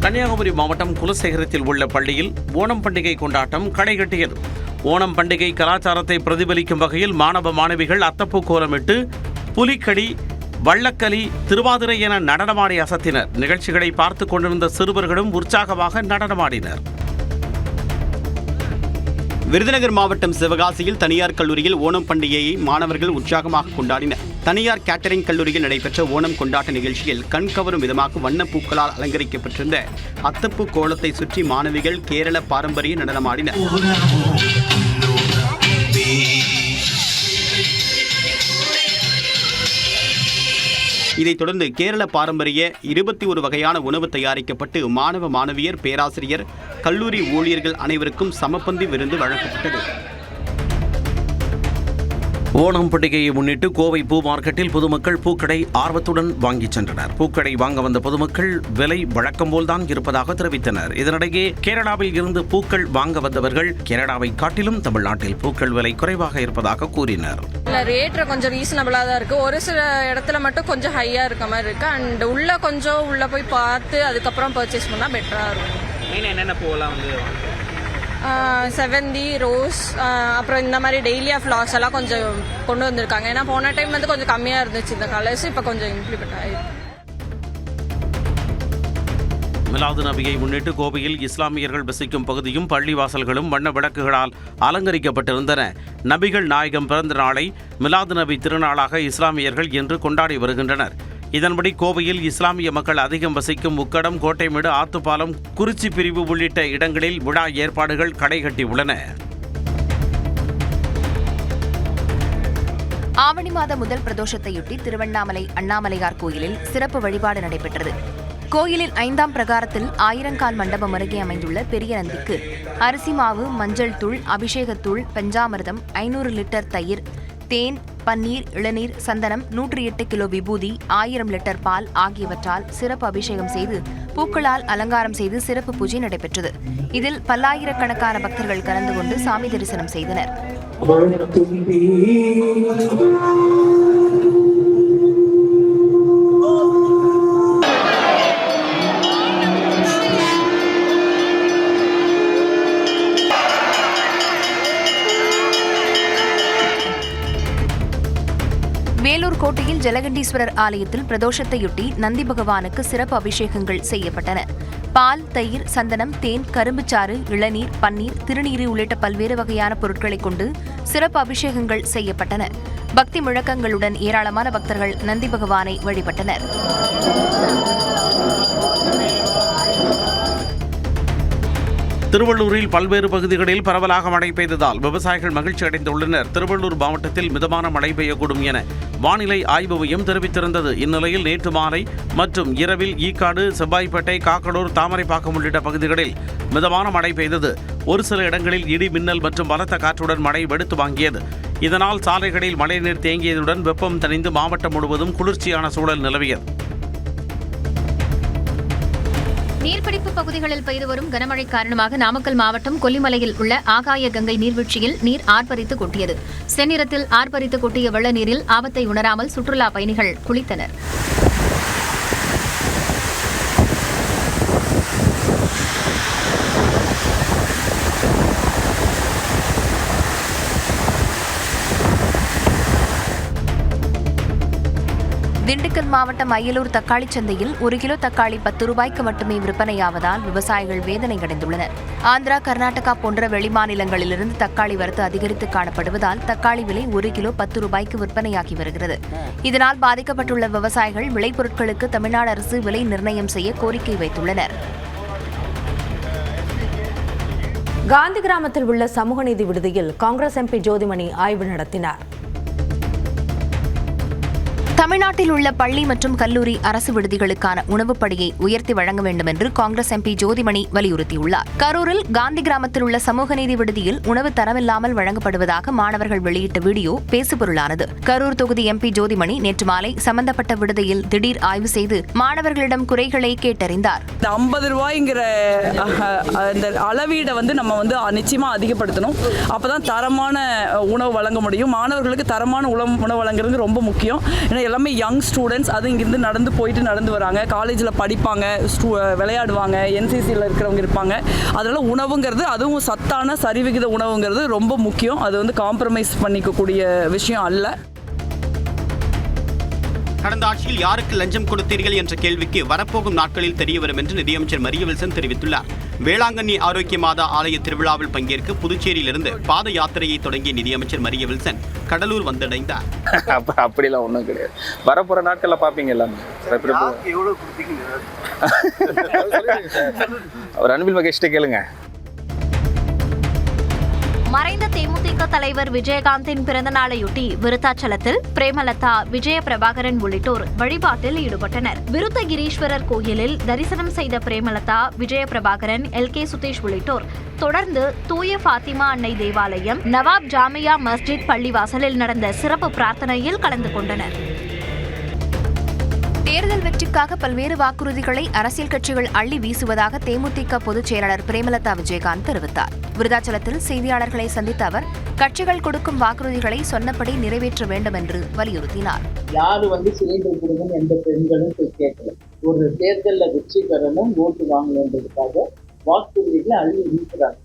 கன்னியாகுமரி மாவட்டம் குலசேகரத்தில் உள்ள பள்ளியில் ஓணம் பண்டிகை கொண்டாட்டம் களைகட்டியது. ஓணம் பண்டிகை கலாச்சாரத்தை பிரதிபலிக்கும் வகையில் மாணவ மாணவிகள் அத்தப்பூ கோலமிட்டு புலிக்கடி, வள்ளக்கலி, திருவாதிரை என நடனமாடி அசத்தினர். நிகழ்ச்சிகளை பார்த்துக் கொண்டிருந்த சிறுவர்களும் உற்சாகமாக நடனமாடினர். விருதுநகர் மாவட்டம் சிவகாசியில் தனியார் கல்லூரியில் ஓணம் பண்டிகையை மாணவர்கள் உற்சாகமாக கொண்டாடினர். தனியார் கேட்டரிங் கல்லூரியில் நடைபெற்ற ஓணம் கொண்டாட்ட நிகழ்ச்சியில் கண்கவரும் விதமாக வண்ண பூக்களால் அலங்கரிக்கப்பட்டிருந்த அத்தப்பூ கோலத்தை சுற்றி மாணவிகள் கேரள பாரம்பரிய நடனமாடினர். இதைத் தொடர்ந்து கேரள பாரம்பரிய 21 வகையான உணவு தயாரிக்கப்பட்டு மாணவ மாணவியர், பேராசிரியர், கல்லூரி ஊழியர்கள் அனைவருக்கும் சமபந்தி விருந்து வழங்கப்பட்டது. ஓணம் பண்டிகையை முன்னிட்டு கோவை பூ மார்க்கெட்டில் பொதுமக்கள் பூக்கடை ஆர்வத்துடன் வாங்கிச் சென்றனர். பூக்கடை வாங்க வந்த பொதுமக்கள் விலை வழக்கம் போல்தான் இருப்பதாக தெரிவித்தனர். இதனிடையே கேரளாவில் இருந்து பூக்கள் வாங்க வந்தவர்கள் கேரளாவை காட்டிலும் தமிழ்நாட்டில் பூக்கள் விலை குறைவாக இருப்பதாக கூறினர். ரேட் கொஞ்சம் ரீசனபிளா தான் இருக்கு. ஒரு சில இடத்துல மட்டும் கொஞ்சம் ஹையா இருக்க மாதிரி இருக்கு. அண்ட் உள்ள போய் பார்த்து அதுக்கப்புறம் பர்ச்சேஸ் பண்ணா பெட்டரா இருக்கும். என்னென்ன பூவெல்லாம் வந்து செவந்தி, ரோஸ், அப்புறம் இந்த மாதிரி டெய்லியா ஃப்ளார்ஸ் எல்லாம் கொஞ்சம் கொண்டு வந்திருக்காங்க. ஏன்னா போன டைம் வந்து கொஞ்சம் கம்மியா இருந்துச்சு இந்த கலர்ஸ், இப்போ கொஞ்சம் இம்ப்ளிமெண்ட் ஆயிருக்கு. மிலாது நபியை முன்னிட்டு கோவையில் இஸ்லாமியர்கள் வசிக்கும் பகுதியும் பள்ளிவாசல்களும் வண்ண விளக்குகளால் அலங்கரிக்கப்பட்டிருந்தன. நபிகள் நாயகம் பிறந்த நாளை மிலாது நபி திருநாளாக இஸ்லாமியர்கள் இன்று கொண்டாடி வருகின்றனர். இதன்படி கோவையில் இஸ்லாமிய மக்கள் அதிகம் வசிக்கும் உக்கடம், கோட்டைமேடு, ஆத்துப்பாலம், குறிச்சி பிரிவு உள்ளிட்ட இடங்களில் விழா ஏற்பாடுகள் களைகட்டியுள்ளன. ஆவணி மாத முதல் பிரதோஷத்தையொட்டி திருவண்ணாமலை அண்ணாமலையார் கோயிலில் சிறப்பு வழிபாடு நடைபெற்றது. கோயிலின் 5ஆம் பிரகாரத்தில் 1000 கால் மண்டபம் அருகே அமைந்துள்ள பெரிய நந்திக்கு அரிசி மாவு, மஞ்சள் தூள், அபிஷேகத்தூள், பஞ்சாமிர்தம், 500 லிட்டர் தயிர், தேன், பன்னீர், இளநீர், சந்தனம், 108 கிலோ விபூதி, 1000 லிட்டர் பால் ஆகியவற்றால் சிறப்பு அபிஷேகம் செய்து பூக்களால் அலங்காரம் செய்து சிறப்பு பூஜை நடைபெற்றது. இதில் பல்லாயிரக்கணக்கான பக்தர்கள் கலந்து கொண்டு சாமி தரிசனம் செய்தனர். வேலூர் கோட்டையில் ஜலகண்டீஸ்வரர் ஆலயத்தில் பிரதோஷத்தையொட்டி நந்தி பகவானுக்கு சிறப்பு அபிஷேகங்கள் செய்யப்பட்டன. பால், தயிர், சந்தனம், தேன், கரும்புச்சாறு, இளநீர், பன்னீர், திருநீர் உள்ளிட்ட பல்வேறு வகையான பொருட்களை கொண்டு சிறப்பு அபிஷேகங்கள் செய்யப்பட்டன. பக்தி முழக்கங்களுடன் ஏராளமான பக்தர்கள் நந்தி பகவானை வழிபட்டனர். திருவள்ளூரில் பல்வேறு பகுதிகளில் பரவலாக மழை பெய்ததால் விவசாயிகள் மகிழ்ச்சி அடைந்துள்ளனர். திருவள்ளூர் மாவட்டத்தில் மிதமான மழை பெய்யக்கூடும் என வானிலை ஆய்வு மையம் தெரிவித்திருந்தது. இந்நிலையில் நேற்று மாலை மற்றும் இரவில் ஈக்காடு, செவ்வாய்ப்பேட்டை, காக்கடூர், தாமரைப்பாக்கம் உள்ளிட்ட பகுதிகளில் மிதமான மழை பெய்தது. ஒரு சில இடங்களில் இடி, மின்னல் மற்றும் பலத்த காற்றுடன் மழை வெடுத்து வாங்கியது. இதனால் சாலைகளில் மழைநீர் தேங்கியதுடன் வெப்பம் தணிந்து மாவட்டம் முழுவதும் குளிர்ச்சியான சூழல் நிலவியது. நீர்பிடிப்பு பகுதிகளில் பெய்து வரும் கனமழை காரணமாக நாமக்கல் மாவட்டம் கொல்லிமலையில் உள்ள ஆகாய கங்கை நீர்வீழ்ச்சியில் நீர் ஆர்ப்பரித்து கொட்டியது. செந்நிறத்தில் ஆர்ப்பரித்து கொட்டிய வெள்ள நீரில் ஆபத்தை உணராமல் சுற்றுலா பயணிகள் குளித்தனர். திண்டுக்கல் மாவட்டம் அய்யலூர் தக்காளி சந்தையில் 1 கிலோ தக்காளி 10 ரூபாய்க்கு மட்டுமே விற்பனையாவதால் விவசாயிகள் வேதனையடைந்துள்ளனர். ஆந்திரா, கர்நாடகா போன்ற வெளிமாநிலங்களிலிருந்து தக்காளி வரத்து அதிகரித்து காணப்படுவதால் தக்காளி விலை 1 கிலோ 10 ரூபாய்க்கு விற்பனையாகி வருகிறது. இதனால் பாதிக்கப்பட்டுள்ள விவசாயிகள் விளைபொருட்களுக்கு தமிழ்நாடு அரசு விலை நிர்ணயம் செய்ய கோரிக்கை வைத்துள்ளனர். காந்தி கிராமத்தில் உள்ள சமூக நீதி விடுதியில் காங்கிரஸ் எம்பி ஜோதிமணி ஆய்வு நடத்தினார். தமிழ்நாட்டில் உள்ள பள்ளி மற்றும் கல்லூரி அரசு விடுதிகளுக்கான உணவுப்படியை உயர்த்தி வழங்க வேண்டும் என்று காங்கிரஸ் எம்பி ஜோதிமணி வலியுறுத்தியுள்ளார். கரூரில் காந்தி கிராமத்தில் உள்ள சமூக நீதி விடுதியில் உணவு தரமில்லாமல் வழங்கப்படுவதாக மாணவர்கள் வெளியிட்ட வீடியோ பேசுபொருளானது. கரூர் தொகுதி எம்பி ஜோதிமணி நேற்று மாலை சம்பந்தப்பட்ட விடுதியில் திடீர் ஆய்வு செய்து மாணவர்களிடம் குறைகளை கேட்டறிந்தார். 50 ரூபாய்ங்கிற அந்த அளவீடை நம்ம நிச்சயமா அதிகப்படுத்தணும். அப்பதான் தரமான உணவு வழங்க முடியும். மாணவர்களுக்கு தரமான உணவு வழங்குறது ரொம்ப முக்கியம். ஏன்னா எல்லாமே யங் ஸ்டூடெண்ட்ஸ். அது இங்கேருந்து நடந்து வராங்க, காலேஜில் படிப்பாங்க, விளையாடுவாங்க, என்சிசியில் இருக்கிறவங்க இருப்பாங்க. அதனால் உணவுங்கிறது, அதுவும் சத்தான சரிவிகித உணவுங்கிறது ரொம்ப முக்கியம். அது வந்து காம்ப்ரமைஸ் பண்ணிக்கக்கூடிய விஷயம் அல்ல. கடந்த ஆட்சியில் யாருக்கு லஞ்சம் கொடுத்தீர்கள் என்ற கேள்விக்கு வரப்போகும் நாட்களில் தெரியவரும் என்று நிதியமைச்சர் மரிய வில்சன் தெரிவித்துள்ளார். வேளாங்கண்ணி ஆரோக்கிய மாதா ஆலய திருவிழாவில் பங்கேற்க புதுச்சேரியிலிருந்து பாத யாத்திரையை தொடங்கிய நிதியமைச்சர் மரிய வில்சன் கடலூர் வந்தடைந்தார். அப்படிலாம் ஒன்றும் கிடையாது. வரப்போற நாட்கள்ல பாப்பீங்க எல்லாமே. ஒரு அன்பில் மகேஷ்ட கேளுங்க. மறைந்த தேமுதிக தலைவர் விஜயகாந்தின் பிறந்த நாளையொட்டி விருத்தாச்சலத்தில் பிரேமலதா, விஜய பிரபாகரன் உள்ளிட்டோர் வழிபாட்டில் ஈடுபட்டனர். விருத்தகிரீஸ்வரர் கோயிலில் தரிசனம் செய்த பிரேமலதா, விஜய பிரபாகரன், LK சுதேஷ் உள்ளிட்டோர் தொடர்ந்து தூய ஃபாத்திமா அன்னை தேவாலயம், நவாப் ஜாமியா மஸ்ஜித் பள்ளிவாசலில் நடந்த சிறப்பு பிரார்த்தனையில் கலந்து கொண்டனர். தேர்தல் வெற்றிக்காக பல்வேறு வாக்குறுதிகளை அரசியல் கட்சிகள் அள்ளி வீசுவதாக தேமுதிக பொதுச் செயலாளர் பிரேமலதா விஜயகாந்த் தெரிவித்தார். விருதாச்சலத்தில் செய்தியாளர்களை சந்தித்த அவர் கட்சிகள் கொடுக்கும் வாக்குறுதிகளை சொன்னபடி நிறைவேற்ற வேண்டும் என்று வலியுறுத்தினார். யாரு சிலிண்டர் கொடுங்கன்னு எந்த பெண்களும் போய் கேட்கல. ஒரு தேர்தலில் வெற்றி பெறணும், ஓட்டு வாங்கணுன்றதுக்காக வாக்குறுதிகளை அள்ளி வீசுறாங்க.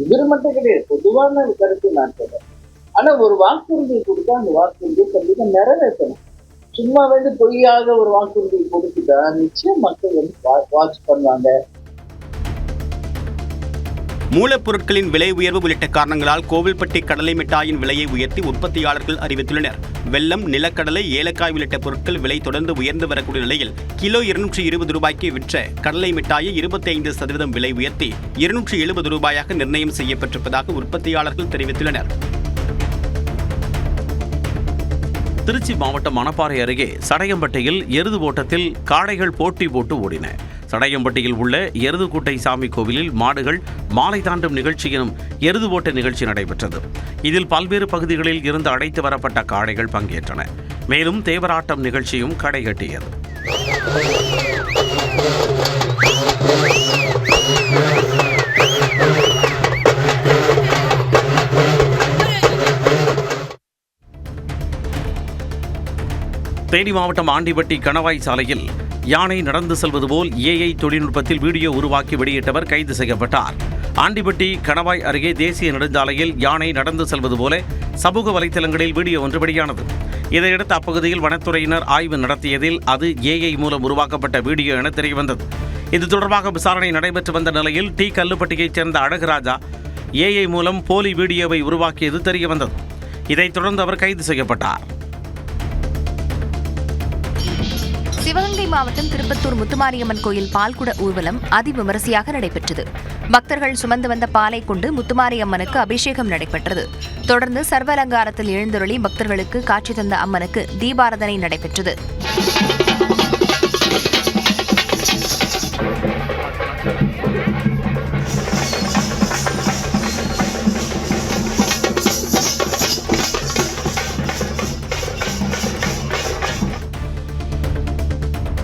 இவர் மட்டும் கிடையாது, பொதுவான கருத்து நான் சொல்றேன். ஆனா ஒரு வாக்குறுதி கொடுத்தா அந்த வாக்குறுதியை கண்டிப்பா நிறைவேற்றணும். சும்மா பொய்யாக ஒரு வாக்குறுதி கொடுத்துட்டா நிச்சயம் மக்கள் வாட்ச் பண்ணுவாங்க. மூலப்பொருட்களின் விலை உயர்வு உள்ளிட்ட காரணங்களால் கோவில்பட்டி கடலை மிட்டாயின் விலையை உயர்த்தி உற்பத்தியாளர்கள் அறிவித்துள்ளனர். வெல்லம், நிலக்கடலை, ஏலக்காய் உள்ளிட்ட பொருட்கள் விலை தொடர்ந்து உயர்ந்து வரக்கூடிய நிலையில் கிலோ 220 ரூபாய்க்கு விற்ற கடலை மிட்டாயை 25% விலை உயர்த்தி 270 ரூபாயாக நிர்ணயம் செய்யப்பட்டிருப்பதாக உற்பத்தியாளர்கள் தெரிவித்துள்ளனர். திருச்சி மாவட்டம் மணப்பாறை அருகே சடையம்பட்டியில் எருது ஓட்டத்தில் காளைகள் போட்டி போட்டு ஓடின. சடையம்பட்டியில் உள்ள எருதுகுட்டை சாமி கோவிலில் மாடுகள் மாலை தாண்டும் நிகழ்ச்சி எனும் எருது ஓட்ட நிகழ்ச்சி நடைபெற்றது. இதில் பல்வேறு பகுதிகளில் இருந்து அழைத்து வரப்பட்ட காளைகள் பங்கேற்றன. மேலும் தேவராட்டம் நிகழ்ச்சியும் கடைகட்டியது. தேனி மாவட்டம் ஆண்டிபட்டி கணவாய் சாலையில் யானை நடந்து செல்வது போல் AI தொழில்நுட்பத்தில் வீடியோ உருவாக்கி வெளியிட்டவர் கைது செய்யப்பட்டார். ஆண்டிபட்டி கணவாய் அருகே தேசிய நெடுஞ்சாலையில் யானை நடந்து செல்வது போல சமூக வலைதளங்களில் வீடியோ ஒன்று வெளியானது. இதையடுத்து அப்பகுதியில் வனத்துறையினர் ஆய்வு நடத்தியதில் அது AI மூலம் உருவாக்கப்பட்ட வீடியோ என தெரியவந்தது. இது தொடர்பாக விசாரணை நடைபெற்று வந்த நிலையில் டி கல்லுப்பட்டியைச் சேர்ந்த அழகுராஜா AI மூலம் போலி வீடியோவை உருவாக்கியது தெரியவந்தது. இதைத் தொடர்ந்து அவர் கைது செய்யப்பட்டார். சிவகங்கை மாவட்டம் திருப்பத்தூர் முத்துமாரியம்மன் கோயில் பால்குட ஊர்வலம் அதிவிமரிசையாக நடைபெற்றது. பக்தர்கள் சுமந்து வந்த பாலை கொண்டு முத்துமாரியம்மனுக்கு அபிஷேகம் நடைபெற்றது. தொடர்ந்து சர்வ அலங்காரத்தில் எழுந்தருளி பக்தர்களுக்கு காட்சி தந்த அம்மனுக்கு தீபாராதனை நடைபெற்றது.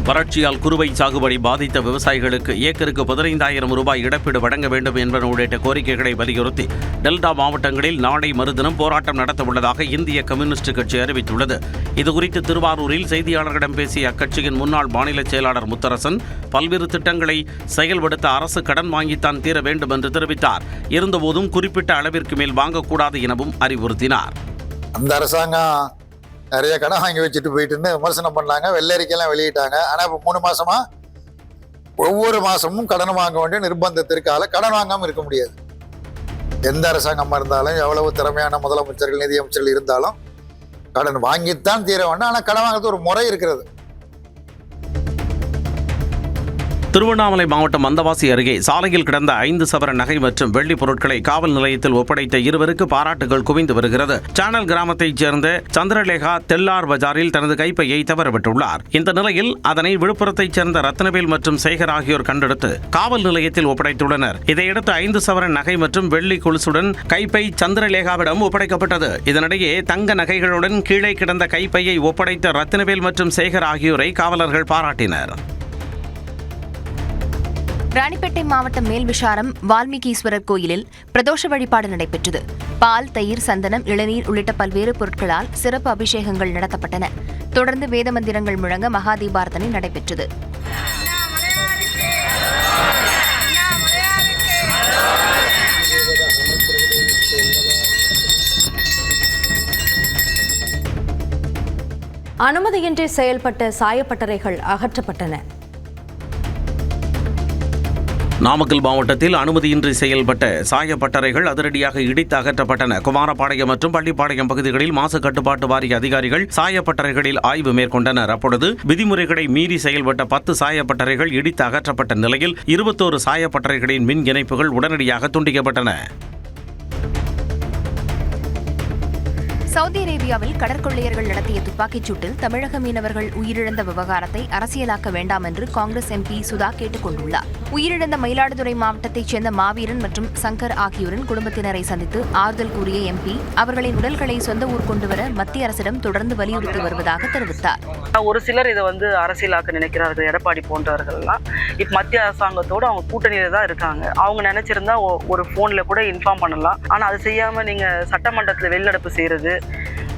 வறட்சியால் குறுவை சாகுபடி பாதித்த விவசாயிகளுக்கு ஏக்கருக்கு 15,000 ரூபாய் இழப்பீடு வழங்க வேண்டும் என்பன உள்ளிட்ட கோரிக்கைகளை வலியுறுத்தி டெல்டா மாவட்டங்களில் நாளை மறுதினம் போராட்டம் நடத்தவுள்ளதாக இந்திய கம்யூனிஸ்ட் கட்சி அறிவித்துள்ளது. இதுகுறித்து திருவாரூரில் செய்தியாளர்களிடம் பேசிய அக்கட்சியின் முன்னாள் மாநில செயலாளர் முத்தரசன் பல்வேறு திட்டங்களை செயல்படுத்த அரசு கடன் வாங்கித்தான் தீர வேண்டும் என்று தெரிவித்தார். இருந்தபோதும் குறிப்பிட்ட அளவிற்கு மேல் வாங்கக்கூடாது எனவும் அறிவுறுத்தினார். அந்த அரசாங்கம் நிறைய கடன் வாங்கி வச்சுட்டு போயிட்டுன்னு விமர்சனம் பண்ணாங்க, வெள்ளரிக்கையெல்லாம் வெளியிட்டாங்க. ஆனால் இப்போ 3 மாசமா ஒவ்வொரு மாசமும் கடன் வாங்க வேண்டிய நிர்பந்தத்திற்கால கடன் வாங்காமல் இருக்க முடியாது. எந்த அரசாங்கமாக இருந்தாலும், எவ்வளவு திறமையான முதலமைச்சர்கள், நிதியமைச்சர்கள் இருந்தாலும் கடன் வாங்கித்தான் தீர வேண்டும். ஆனால் கடன் வாங்குறது ஒரு முறை இருக்கிறது. திருவண்ணாமலை மாவட்டம் மந்தவாசி அருகே சாலையில் கிடந்த 5 சவர நகை மற்றும் வெள்ளி பொருட்களை காவல் நிலையத்தில் ஒப்படைத்த இருவருக்கு பாராட்டுகள் குவிந்து வருகிறது. சேனல் கிராமத்தைச் சேர்ந்த சந்திரலேகா தெல்லார் பஜாரில் தனது கைப்பையை தவறவிட்டுள்ளார். இந்த நிலையில் அதனை விழுப்புரத்தைச் சேர்ந்த ரத்னவேல் மற்றும் சேகர் ஆகியோர் கண்டெடுத்து காவல் நிலையத்தில் ஒப்படைத்துள்ளனர். இதையடுத்து 5 சவர நகை மற்றும் வெள்ளி கொலுசுடன் கைப்பை சந்திரலேகாவிடம் ஒப்படைக்கப்பட்டது. இதனிடையே தங்க நகைகளுடன் கீழே கிடந்த கைப்பையை ஒப்படைத்த ரத்னவேல் மற்றும் சேகர் ஆகியோரை காவலர்கள் பாராட்டினர். ராணிப்பேட்டை மாவட்டம் மேல்விசாரம் வால்மீகீஸ்வரர் கோயிலில் பிரதோஷ வழிபாடு நடைபெற்றது. பால், தயிர், சந்தனம், இளநீர் உள்ளிட்ட பல்வேறு பொருட்களால் சிறப்பு அபிஷேகங்கள் நடத்தப்பட்டன. தொடர்ந்து வேத மந்திரங்கள் முழங்க மகா தீபார்த்தனை நடைபெற்றது. அனுமதியின்றி செயல்பட்ட சாயப்பட்டறைகள் அகற்றப்பட்டன. நாமக்கல் மாவட்டத்தில் அனுமதியின்றி செயல்பட்ட சாயப்பட்டறைகள் அதிரடியாக இடித்து அகற்றப்பட்டன. குமாரபாளையம் மற்றும் பள்ளிப்பாளையம் பகுதிகளில் மாசு கட்டுப்பாட்டு வாரிய அதிகாரிகள் சாயப்பட்டறைகளில் ஆய்வு மேற்கொண்டனர். அப்பொழுது விதிமுறைகளை மீறி செயல்பட்ட 10 சாயப்பட்டறைகள் இடித்து அகற்றப்பட்ட நிலையில் 21 சாயப்பட்டறைகளின் மின் இணைப்புகள் உடனடியாக துண்டிக்கப்பட்டன. சவுதி அரேபியாவில் கடற்கொள்ளையர்கள் நடத்திய துப்பாக்கிச் சூட்டில் தமிழக மீனவர்கள் உயிரிழந்த விவகாரத்தை அரசியலாக்க வேண்டாம் என்று காங்கிரஸ் எம்பி சுதா கேட்டுக் கொண்டுள்ளார். உயிரிழந்த மயிலாடுதுறை மாவட்டத்தைச் சேர்ந்த மாவீரன் மற்றும் சங்கர் ஆகியோரின் குடும்பத்தினரை சந்தித்து ஆறுதல் கூறிய எம்பி அவர்களின் உடல்களை சொந்த ஊர் கொண்டுவர மத்திய அரசிடம் தொடர்ந்து வலியுறுத்தி வருவதாக தெரிவித்தார். ஒரு சிலர் இதை அரசியலாக்க நினைக்கிறார்கள். எடப்பாடி போன்றவர்கள்லாம் இப்ப மத்திய அரசாங்கத்தோடு அவங்க கூட்டணியில தான் இருக்காங்க. அவங்க நினைச்சிருந்தா ஒரு போன்ல கூட இன்ஃபார்ம் பண்ணலாம். ஆனா அது செய்யாம நீங்க சட்டமன்றத்தில் வெளிநடப்பு செய்யறது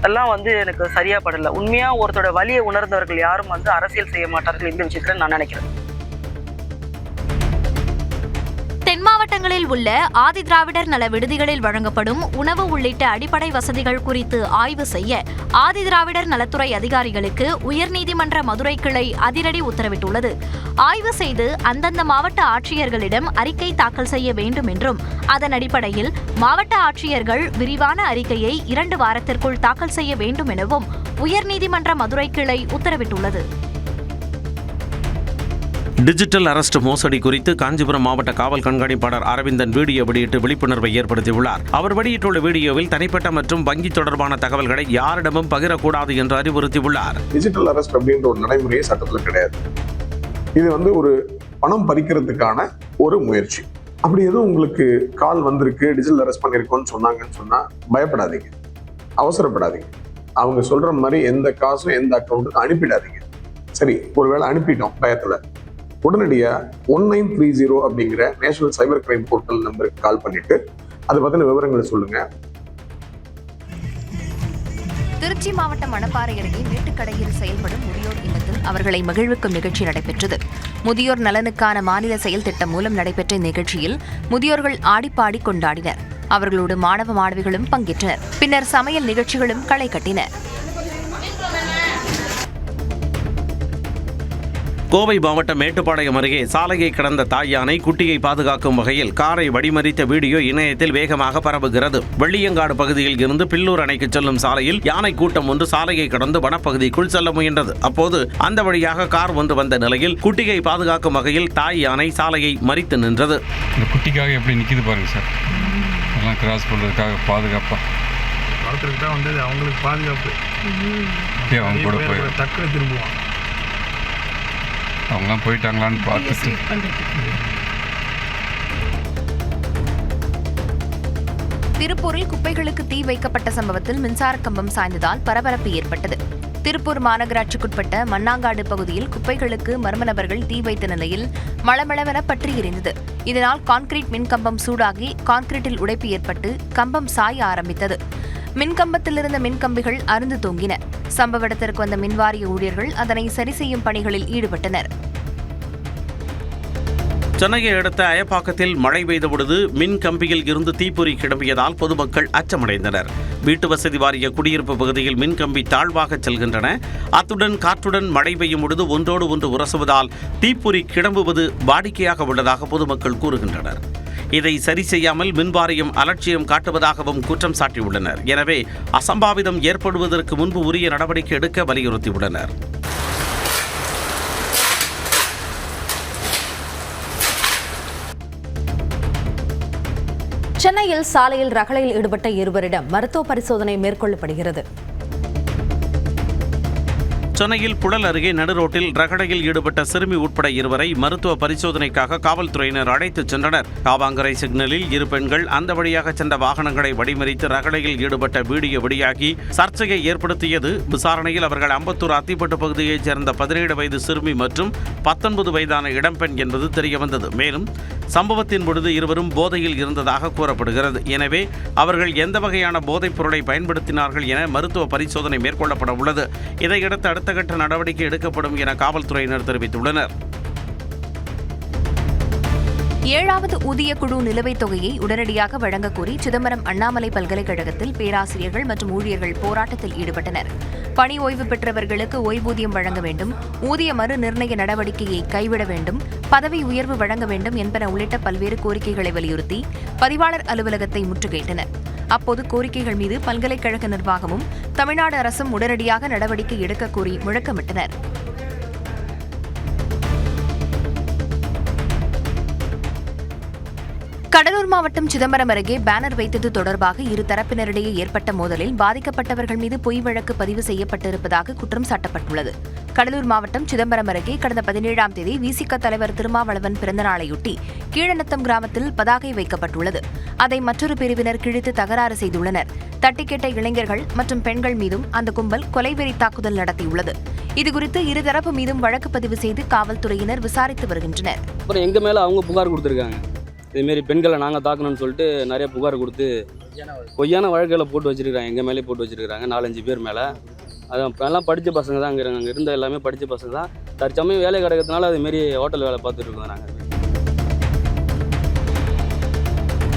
எல்லாம் எனக்கு சரியா படல. உண்மையா ஒருத்தோட வலியை உணர்ந்தவர்கள் யாரும் அரசியல் செய்ய மாட்டார்கள் இந்த விஷயத்துல நான் நினைக்கிறேன். தென் மாவட்டங்களில் உள்ள ஆதி திராவிடர் நல விடுதிகளில் வழங்கப்படும் உணவு உள்ளிட்ட அடிப்படை வசதிகள் குறித்து ஆய்வு செய்ய ஆதி திராவிடர் நலத்துறை அதிகாரிகளுக்கு உயர்நீதிமன்ற மதுரை கிளை அதிரடி உத்தரவிட்டுள்ளது. ஆய்வு செய்து அந்தந்த மாவட்ட ஆட்சியர்களிடம் அறிக்கை தாக்கல் செய்ய வேண்டும் என்றும் அதன் அடிப்படையில் மாவட்ட ஆட்சியர்கள் விரிவான அறிக்கையை 2 வாரத்திற்குள் தாக்கல் செய்ய வேண்டும் எனவும் உயர்நீதிமன்ற மதுரை கிளை உத்தரவிட்டுள்ளது. டிஜிட்டல் அரெஸ்ட் மோசடி குறித்து காஞ்சிபுரம் மாவட்ட காவல் கண்காணிப்பாளர் அரவிந்தன் வீடியோ வெளியிட்டு விழிப்புணர்வை ஏற்படுத்தியுள்ளார். அவர் வெளியிட்டுள்ள வீடியோவில் தனிப்பட்ட மற்றும் வங்கி தொடர்பான தகவல்களை யாரிடமும் பகிரக்கூடாது என்று அறிவுறுத்தியுள்ளார். டிஜிட்டல் அரெஸ்ட் அப்படின்ற ஒரு நடைமுறையே சட்டத்தில் கிடையாது. இது ஒரு பணம் பறிக்கிறதுக்கான ஒரு முயற்சி. அப்படி எதுவும் உங்களுக்கு கால் வந்திருக்கு, டிஜிட்டல் அரெஸ்ட் பண்ணிருக்கோன்னு சொன்னாங்கன்னு சொன்னா பயப்படாதீங்க, அவசரப்படாதீங்க. அவங்க சொல்ற மாதிரி எந்த காசும் எந்த அக்கௌண்ட்டுக்கும் அனுப்பிடாதீங்க. சரி, ஒருவேளை அனுப்பிட்டோம் பயத்துல, உடனடியா 1930 அப்படிங்கிற நேஷனல் சைபர் கிரைம் போர்ட்டல் நம்பருக்கு கால் பண்ணிட்டு அதை பத்தின விவரங்களை சொல்லுங்க. திருச்சி மாவட்டம் மணப்பாறை அருகே மேட்டுக்கடையில் செயல்படும் முதியோர் இல்லத்தில் அவர்களை மகிழ்விக்கும் நிகழ்ச்சி நடைபெற்றது. முதியோர் நலனுக்கான மாநில செயல் திட்டம் மூலம் நடைபெற்ற இந்நிகழ்ச்சியில் முதியோர்கள் ஆடிப்பாடி கொண்டாடினர். அவர்களோடு மாணவ மாணவிகளும் பங்கேற்றனர். பின்னர் சமையல் நிகழ்ச்சிகளும் களை கட்டின. கோவை மாவட்டம் மேட்டுப்பாளையம் அருகே சாலையை கடந்த தாய் யானை குட்டியை பாதுகாக்கும் வகையில் காரை வழிமறித்த வீடியோ இணையத்தில் வேகமாக பரவுகிறது. வெள்ளியங்காடு பகுதியில் இருந்து பில்லூர் அணைக்கு செல்லும் சாலையில் யானை கூட்டம் ஒன்று சாலையை கடந்து வனப்பகுதிக்குள் செல்ல முயன்றது. அப்போது அந்த வழியாக கார் ஒன்று வந்த நிலையில் குட்டியை பாதுகாக்கும் வகையில் தாய் யானை சாலையை மறித்து நின்றது. இந்த குட்டிக்காக எப்படி நிற்கிது பாருங்க சார். எல்லாம் கிராஸ் பண்ணுறதுக்காக பாதுகாப்பாக வளர்த்துக்கிட்ட வந்தது அவங்களுக்கு பாதுகாப்பு. அவங்க கூட போய் டக்குனு திரும்புவான். அவங்களாம் போயிட்டாங்களான்னு பார்த்துட்டு. திருப்பூரில் குப்பைகளுக்கு தீ வைக்கப்பட்ட சம்பவத்தில் மின்சார கம்பம் சாய்ந்ததால் பரபரப்பு ஏற்பட்டது. திருப்பூர் மாநகராட்சிக்குட்பட்ட மண்ணாங்காடு பகுதியில் குப்பைகளுக்கு மர்ம நபர்கள் தீ வைத்த நிலையில் மளமளவென பற்றி எரிந்தது. இதனால் கான்கிரீட் மின்கம்பம் சூடாகி கான்கிரீட்டில் உடைப்பு ஏற்பட்டு கம்பம் சாய ஆரம்பித்தது. மின்கம்பத்தில் இருந்த மின்கம்பிகள் அறுந்து தொங்கின. சம்பவ இடத்திற்கு வந்த மின்வாரிய ஊழியர்கள் அதனை சரி செய்யும் பணிகளில் ஈடுபட்டனர். சென்னையை அடுத்த அயப்பாக்கத்தில் மழை பெய்தபொழுது மின் கம்பியில் இருந்து தீப்பொறி கிளம்பியதால் பொதுமக்கள் அச்சமடைந்தனர். வீட்டு வசதி வாரிய குடியிருப்பு பகுதியில் மின்கம்பி தாழ்வாக செல்கின்றன. அத்துடன் காற்றுடன் மழை பெய்யும் பொழுது ஒன்றோடு ஒன்று உரசுவதால் தீப்பொறி கிளம்புவது வாடிக்கையாக உள்ளதாக பொதுமக்கள் கூறுகின்றனர். இதை சரி செய்யாமல் மின்வாரியம் அலட்சியம் காட்டுவதாகவும் குற்றம் சாட்டியுள்ளனர். எனவே அசம்பாவிதம் ஏற்படுவதற்கு முன்பு உரிய நடவடிக்கை எடுக்க வலியுறுத்தியுள்ளனர். சென்னையில் சாலையில் ரகளையில் ஈடுபட்ட இருவரிடம் மருத்துவ பரிசோதனை மேற்கொள்ளப்படுகிறது. சென்னையில் புழல் அருகே நடுரோட்டில் ரகளையில் ஈடுபட்ட சிறுமி உட்பட இருவரை மருத்துவ பரிசோதனைக்காக காவல்துறையினர் அழைத்துச் சென்றனர். காவாங்கரை சிக்னலில் இரு பெண்கள் அந்த வழியாக சென்ற வாகனங்களை வழிமறித்து ரகளையில் ஈடுபட்ட வீடியோ வெளியாகி சர்ச்சையை ஏற்படுத்தியது. விசாரணையில் அவர்கள் அம்பத்தூர் அத்திப்பட்டு பகுதியைச் சேர்ந்த 17 வயது சிறுமி மற்றும் 19 வயதான இளம்பெண் என்பது தெரியவந்தது. மேலும் சம்பவத்தின் பொழுது இருவரும் போதையில் இருந்ததாக கூறப்படுகிறது. எனவே அவர்கள் எந்த வகையான போதைப் பொருளை பயன்படுத்தினார்கள் என மருத்துவ பரிசோதனை மேற்கொள்ளப்பட உள்ளது. இதையடுத்து அடுத்த கட்ட நடவடிக்கை எடுக்கப்படும் என காவல்துறையினர் தெரிவித்துள்ளனர். 7வது ஊதியக்குழு நிலுவைத் தொகையை உடனடியாக வழங்கக் கோரி சிதம்பரம் அண்ணாமலை பல்கலைக்கழகத்தில் பேராசிரியர்கள் மற்றும் ஊழியர்கள் போராட்டத்தில் ஈடுபட்டனர். பணி ஓய்வு பெற்றவர்களுக்கு ஓய்வூதியம் வழங்க வேண்டும், ஊதிய மறு நிர்ணய நடவடிக்கையை கைவிட வேண்டும், பதவி உயர்வு வழங்க வேண்டும் என்பன உள்ளிட்ட பல்வேறு கோரிக்கைகளை வலியுறுத்தி பதிவாளர் அலுவலகத்தை முற்றுகையிட்டனர். அப்போது கோரிக்கைகள் மீது பல்கலைக்கழக நிர்வாகமும் தமிழ்நாடு அரசும் உடனடியாக நடவடிக்கை எடுக்கக் கோரி முழக்கமிட்டனர். கடலூர் மாவட்டம் சிதம்பரம் அருகே பேனர் வைத்தது தொடர்பாக இரு தரப்பினரிடையே ஏற்பட்ட மோதலில் பாதிக்கப்பட்டவர்கள் மீது பொய் வழக்கு பதிவு செய்யப்பட்டிருப்பதாக குற்றம் சாட்டப்பட்டுள்ளது. கடலூர் மாவட்டம் சிதம்பரம் அருகே கடந்த 17ஆம் தேதி விசிக தலைவர் திருமாவளவன் பிறந்தநாளையொட்டி கீழநத்தம் கிராமத்தில் பதாகை வைக்கப்பட்டுள்ளது. அதை மற்றொரு பிரிவினர் கிழித்து தகராறு செய்துள்ளனர். தட்டிக்கேட்ட இளைஞர்கள் மற்றும் பெண்கள் மீதும் அந்த கும்பல் கொலைவெறி தாக்குதல் நடத்தியுள்ளது. இதுகுறித்து இருதரப்பு மீதும் வழக்கு பதிவு செய்து காவல்துறையினர் விசாரித்து வருகின்றனர். எங்க மேல அவங்க புகார் கொடுத்திருக்காங்க. இதுமாரி பெண்களை நாங்கள் தாக்கணும்னு சொல்லிட்டு நிறைய புகார் கொடுத்து பொய்யான வழக்குகளை போட்டு வச்சுருக்காங்க. எங்கள் மேலே போட்டு வச்சுருக்காங்க 4-5 பேர் மேலே. அதான் எல்லாம் படித்த பசங்க தான் அங்கே இருந்த எல்லாமே படித்த பசங்க தான். தற்சமயம் வேலை கிடைக்கிறதுனால அதுமாரி ஹோட்டல் வேலை பார்த்துட்டு இருக்கோம் நாங்கள்.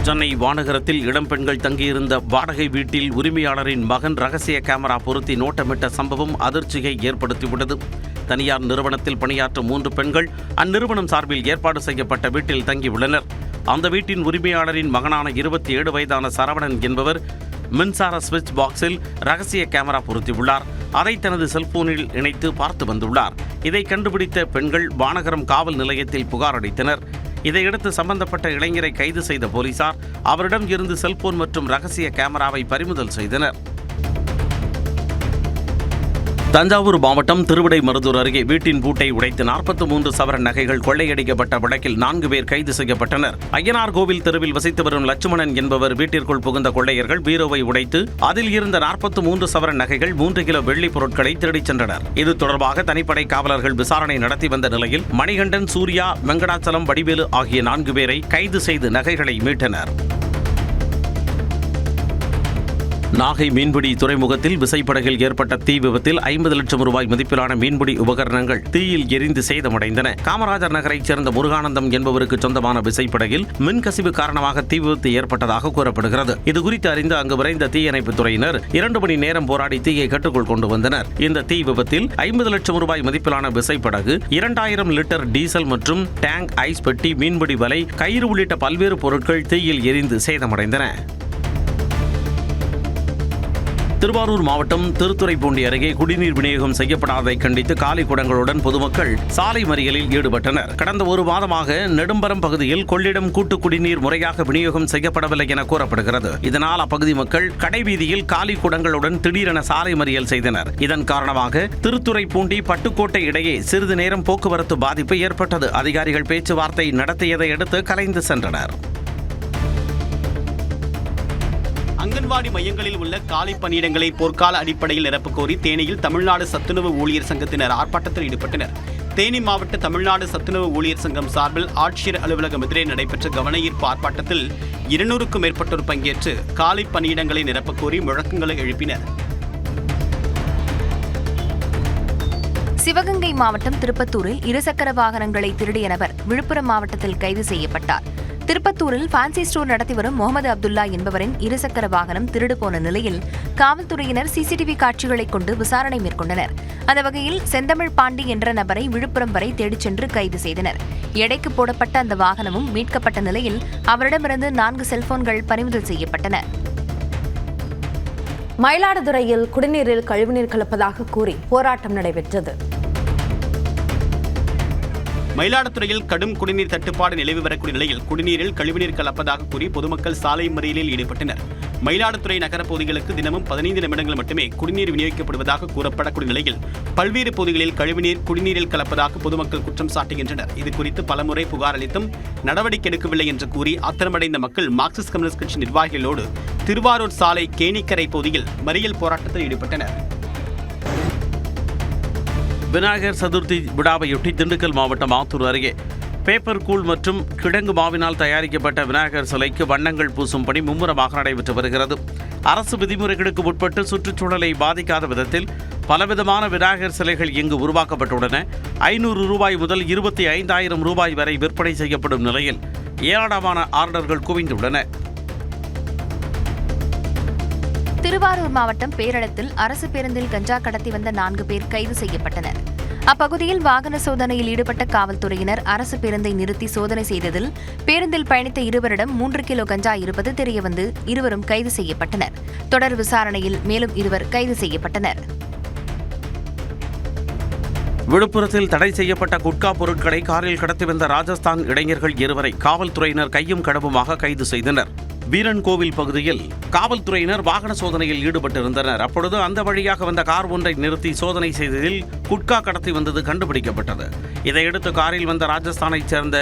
சென்னை வானகரத்தில் இளம்பெண்கள் தங்கியிருந்த வாடகை வீட்டில் உரிமையாளரின் மகன் ரகசிய கேமரா பொருத்தி நோட்டமிட்ட சம்பவம் அதிர்ச்சியை ஏற்படுத்தியுள்ளது. தனியார் நிறுவனத்தில் பணியாற்றும் 3 பெண்கள் அந்நிறுவனம் சார்பில் ஏற்பாடு செய்யப்பட்ட வீட்டில் தங்கியுள்ளனர். அந்த வீட்டின் உரிமையாளரின் மகனான 27 வயதான சரவணன் என்பவர் மின்சார சுவிட்ச் பாக்ஸில் ரகசிய கேமரா பொருத்தியுள்ளார். அதை தனது செல்போனில் இணைத்து பார்த்து வந்துள்ளார். இதை கண்டுபிடித்த பெண்கள் வானகரம் காவல் நிலையத்தில் புகார் அளித்தனர். இதையடுத்து சம்பந்தப்பட்ட இளைஞரை கைது செய்த போலீசார் அவரிடம் இருந்து செல்போன் மற்றும் ரகசிய கேமராவை பறிமுதல் செய்தனர். தஞ்சாவூர் மாவட்டம் திருவிடைமருதூர் அருகே வீட்டின் பூட்டை உடைத்து 43 சவரன் நகைகள் கொள்ளையடிக்கப்பட்ட வழக்கில் 4 பேர் கைது செய்யப்பட்டனர். ஐயனார் கோவில் தெருவில் வசித்து வரும் லட்சுமணன் என்பவர் வீட்டிற்குள் புகுந்த கொள்ளையர்கள் பீரோவை உடைத்து அதில் இருந்த 43 சவரன் நகைகள் 3 கிலோ வெள்ளி பொருட்களை திருடிச் சென்றனர். இது தொடர்பாக தனிப்படை காவலர்கள் விசாரணை நடத்தி வந்த நிலையில் மணிகண்டன், சூர்யா, வெங்கடாச்சலம், வடிவேலு ஆகிய 4 பேரை கைது செய்து நகைகளை மீட்டனர். நாகை மீன்பிடி துறைமுகத்தில் விசைப்படகில் ஏற்பட்ட தீ விபத்தில் 50 லட்சம் ரூபாய் மதிப்பிலான மீன்பிடி உபகரணங்கள் தீயில் எரிந்து சேதமடைந்தன. காமராஜர் நகரைச் சேர்ந்த முருகானந்தம் என்பவருக்கு சொந்தமான விசைப்படகில் மின்கசிவு காரணமாக தீ விபத்து ஏற்பட்டதாக கூறப்படுகிறது. இதுகுறித்து அறிந்து அங்கு விரைந்த தீயணைப்புத் துறையினர் 2 மணி நேரம் போராடி தீயை கட்டுக்குள் கொண்டு வந்தனர். இந்த தீ விபத்தில் 50 லட்சம் ரூபாய் மதிப்பிலான விசைப்படகு, 2000 லிட்டர் டீசல் மற்றும் டேங்க், ஐஸ் பெட்டி, மீன்பிடி வலை, கயிறு உள்ளிட்ட பல்வேறு பொருட்கள் தீயில் எரிந்து சேதமடைந்தன. திருவாரூர் மாவட்டம் திருத்துறைப்பூண்டி அருகே குடிநீர் விநியோகம் செய்யப்படாததை கண்டித்து காலி குடங்களுடன் பொதுமக்கள் சாலை மறியலில் ஈடுபட்டனர். கடந்த 1 மாதமாக நெடும்பரம் பகுதியில் கொள்ளிடம் கூட்டு குடிநீர் முறையாக விநியோகம் செய்யப்படவில்லை என கூறப்படுகிறது. இதனால் அப்பகுதி மக்கள் கடைவீதியில் காலி குடங்களுடன் திடீரென சாலை மறியல் செய்தனர். இதன் காரணமாக திருத்துறைப்பூண்டி பட்டுக்கோட்டை இடையே சிறிது நேரம் போக்குவரத்து பாதிப்பு ஏற்பட்டது. அதிகாரிகள் பேச்சுவார்த்தை நடத்தியதை அடுத்து கலைந்து சென்றனர். அங்கன்வாடி மையங்களில் உள்ள காலி பணியிடங்களை போர்க்கால அடிப்படையில் நிரப்பக் கோரி தேனியில் தமிழ்நாடு சத்துணவு ஊழியர் சங்கத்தினர் ஆர்ப்பாட்டத்தில் ஈடுபட்டனர். தேனி மாவட்ட தமிழ்நாடு சத்துணவு ஊழியர் சங்கம் சார்பில் ஆட்சியர் அலுவலகம் எதிரே நடைபெற்ற கவனஈர்ப்பு ஆர்ப்பாட்டத்தில் 200க்கும் மேற்பட்டோர் பங்கேற்று காலி பணியிடங்களை நிரப்பக் கோரி முழக்கங்களை எழுப்பினர். சிவகங்கை மாவட்டம் திருப்பத்தூரில் இருசக்கர வாகனங்களை திருடிய நபர் விழுப்புரம் மாவட்டத்தில் கைது செய்யப்பட்டார். திருப்பத்தூரில் ஃபேன்சி ஸ்டோர் நடத்தி வரும் முகமது அப்துல்லா என்பவரின் இருசக்கர வாகனம் திருடு போன நிலையில் காவல்துறையினர் சிசிடிவி காட்சிகளை கொண்டு விசாரணை மேற்கொண்டனர். அந்த வகையில் செந்தமிழ் பாண்டி என்ற நபரை விழுப்புரம் வரை தேடிச் சென்று கைது செய்தனர். எடைக்கு போடப்பட்ட அந்த வாகனமும் மீட்கப்பட்ட நிலையில் அவரிடமிருந்து 4 செல்போன்கள் பறிமுதல் செய்யப்பட்டன. மயிலாடுதுறையில் குடிநீரில் கழிவுநீர் கலப்பதாக கூறி போராட்டம் நடைபெற்றது. மயிலாடுதுறையில் கடும் குடிநீர் தட்டுப்பாடு நிலவி வரக்கூடிய நிலையில் குடிநீரில் கழிவுநீர் கலப்பதாக கூறி பொதுமக்கள் சாலை மறியலில் ஈடுபட்டனர். மயிலாடுதுறை நகர பகுதிகளுக்கு தினமும் 15 நிமிடங்கள் மட்டுமே குடிநீர் விநியோகிக்கப்படுவதாக கூறப்படக்கூடிய நிலையில் பல்வேறு பகுதிகளில் கழிவுநீர் குடிநீரில் கலப்பதாக பொதுமக்கள் குற்றம் சாட்டுகின்றனர். இதுகுறித்து பலமுறை புகார் அளித்தும் நடவடிக்கை எடுக்கவில்லை என்று கூறி ஆத்திரமடைந்த மக்கள் மார்க்சிஸ்ட் கம்யூனிஸ்ட் கட்சி நிர்வாகிகளோடு திருவாரூர் சாலை கேணிக்கரை பகுதியில் மறியல் போராட்டத்தில் ஈடுபட்டனர். விநாயகர் சதுர்த்தி விழாவையொட்டி திண்டுக்கல் மாவட்டம் ஆத்தூர் அருகே பேப்பர் கூழ் மற்றும் கிழங்கு மாவினால் தயாரிக்கப்பட்ட விநாயகர் சிலைக்கு வண்ணங்கள் பூசும் பணி மும்முரமாக நடைபெற்று வருகிறது. அரசு விதிமுறைகளுக்கு உட்பட்டு சுற்றுச்சூழலை பாதிக்காத விதத்தில் பலவிதமான விநாயகர் சிலைகள் இங்கு உருவாக்கப்பட்டுள்ளன. 500 ரூபாய் முதல் 25,000 ரூபாய் வரை விற்பனை செய்யப்படும் நிலையில் ஏராளமான ஆர்டர்கள் குவிந்துள்ளன. திருவாரூர் மாவட்டம் பேரளத்தில் அரசு பேருந்தில் கஞ்சா கடத்தி வந்த 4 பேர் கைது செய்யப்பட்டனர். அப்பகுதியில் வாகன சோதனையில் ஈடுபட்ட காவல்துறையினர் அரசு பேருந்தை நிறுத்தி சோதனை செய்ததில் பேருந்தில் பயணித்த 2வரிடம் 3 கிலோ கஞ்சா இருப்பது தெரியவந்து இருவரும் கைது செய்யப்பட்டனர். தொடர் விசாரணையில் மேலும் 2 கைது செய்யப்பட்டனர். விழுப்புரத்தில் தடை செய்யப்பட்ட குட்கா பொருட்களை காரில் கடத்தி வந்த ராஜஸ்தான் இளைஞர்கள் 2 காவல்துறையினர் கையும் களவுமாக கைது செய்தனர். வீரன் கோவில் பகுதியில் காவல்துறையினர் வாகன சோதனையில் ஈடுபட்டிருந்தனர். அப்பொழுது அந்த வழியாக வந்த கார் ஒன்றை நிறுத்தி சோதனை செய்ததில் குட்கா கடத்தி வந்தது கண்டுபிடிக்கப்பட்டது. இதையடுத்து காரில் வந்த ராஜஸ்தானைச் சேர்ந்த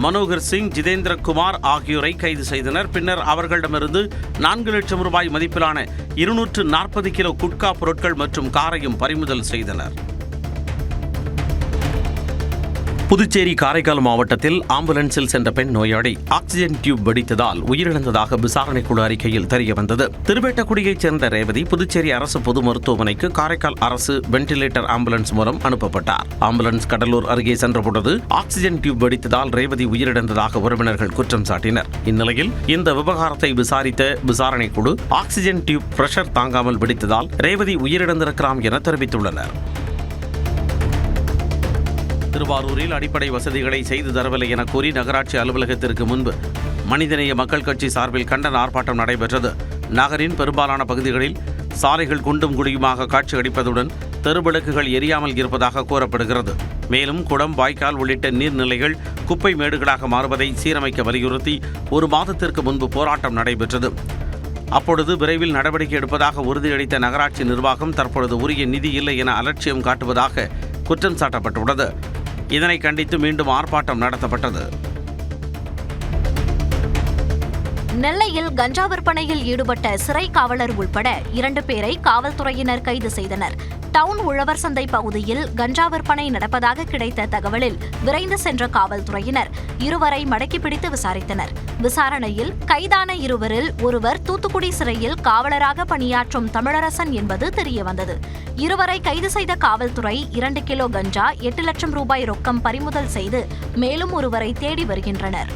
மனோகர் சிங், ஜிதேந்திர குமார் ஆகியோரை கைது செய்தனர். பின்னர் அவர்களிடமிருந்து 4 லட்சம் ரூபாய் மதிப்பிலான 240 கிலோ குட்கா பொருட்கள் மற்றும் காரையும் பறிமுதல் செய்தனர். புதுச்சேரி காரைக்கால் மாவட்டத்தில் ஆம்புலன்ஸில் சென்ற பெண் நோயாளி ஆக்சிஜன் டியூப் வெடித்ததால் உயிரிழந்ததாக விசாரணைக்குழு அறிக்கையில் தெரியவந்தது. திருவேட்டக்குடியைச் சேர்ந்த ரேவதி புதுச்சேரி அரசு பொது மருத்துவமனைக்கு காரைக்கால் அரசு வென்டிலேட்டர் ஆம்புலன்ஸ் மூலம் அனுப்பப்பட்டார். ஆம்புலன்ஸ் கடலூர் அருகே சென்றபொழுது ஆக்சிஜன் டியூப் வெடித்ததால் ரேவதி உயிரிழந்ததாக உறவினர்கள் குற்றம் சாட்டினர். இந்நிலையில் இந்த விவகாரத்தை விசாரித்த விசாரணைக்குழு ஆக்சிஜன் டியூப் பிரஷர் தாங்காமல் வெடித்ததால் ரேவதி உயிரிழந்திருக்கலாம் என தெரிவித்துள்ளனர். திருவாரூரில் அடிப்படை வசதிகளை செய்து தரவில்லை என கூறி நகராட்சி அலுவலகத்திற்கு முன்பு மனிதநேய மக்கள் கட்சி சார்பில் கண்டன ஆர்ப்பாட்டம் நடைபெற்றது. நகரின் பெரும்பாலான பகுதிகளில் சாலைகள் குண்டும் குழியுமாக காட்சியளிப்பதுடன் தெருவிளக்குகள் எரியாமல் இருப்பதாக கூறப்படுகிறது. மேலும் குளம், வாய்க்கால் உள்ளிட்ட நீர்நிலைகள் குப்பை மேடுகளாக மாறுவதை சீரமைக்க வலியுறுத்தி 1 மாதத்திற்கு முன்பு போராட்டம் நடைபெற்றது. அப்பொழுது விரைவில் நடவடிக்கை எடுப்பதாக உறுதியளித்த நகராட்சி நிர்வாகம் தற்பொழுது உரிய நிதி இல்லை என அலட்சியம் காட்டுவதாக குற்றம் சாட்டப்பட்டுள்ளது. இதனை கண்டித்து மீண்டும் ஆர்ப்பாட்டம் நடத்தப்பட்டது. நெல்லையில் கஞ்சா விற்பனையில் ஈடுபட்ட சிறை காவலர் உள்பட 2 பேரை காவல்துறையினர் கைது செய்தனர். டவுன் உழவர் சந்தை பகுதியில் கஞ்சா விற்பனை நடப்பதாக கிடைத்த தகவலில் விரைந்து சென்ற காவல்துறையினர் 2 மடக்கி பிடித்து விசாரித்தனர். விசாரணையில் கைதான 2 ஒருவர் தூத்துக்குடி சிறையில் காவலராக பணியாற்றும் தமிழரசன் என்பது தெரியவந்தது. 2 கைது செய்த காவல்துறை 2 கிலோ கஞ்சா, 8 லட்சம் ரூபாய் ரொக்கம் பறிமுதல் செய்து மேலும் 1 தேடி வருகின்றனர்.